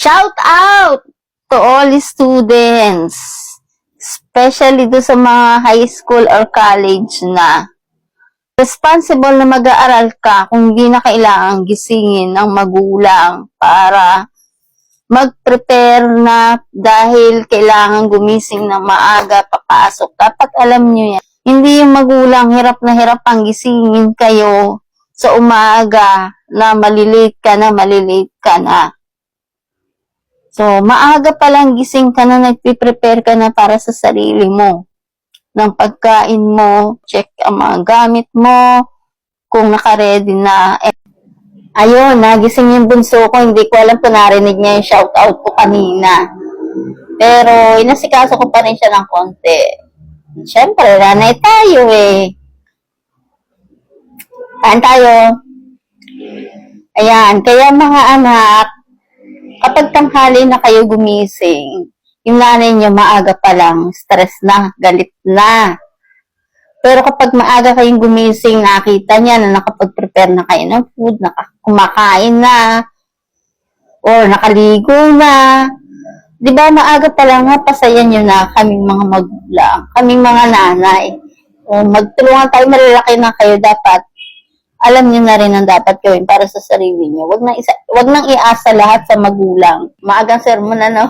Shout out to all students, especially do sa mga high school or college na responsible na mag-aaral ka kung di na kailangang gisingin ng magulang para mag-prepare na dahil kailangan gumising ng maaga papasok. Dapat alam nyo yan. Hindi yung magulang hirap na hirap ang gisingin kayo sa umaga na malilate ka na. So, maaga pa lang gising ka na, nagpiprepare ka na para sa sarili mo. Ng pagkain mo, check ang mga gamit mo, kung naka-ready na. Ayun, nagising yung bunso ko, hindi ko alam kung narinig niya yung shoutout ko kanina. Pero, inasikaso ko pa rin siya ng konti. Siyempre, nanay tayo eh. Kain tayo. Ayan, kaya mga anak, kapag tanghali na kayo gumising, yung nanay nyo maaga pa lang, stress na, galit na. Pero kapag maaga kayong gumising, nakita niya na nakapag-prepare na kayo ng food, kumakain na, or nakaligo na. Di ba maaga pa lang, pasaya nyo na kaming mga magulang, kaming mga nanay. O magtulungan tayo, malalaki na kayo dapat. Alam niyo na rin ang dapat gawin para sa sarili niyo. Wag nang iasa lahat sa magulang. Maagang sermon na, no?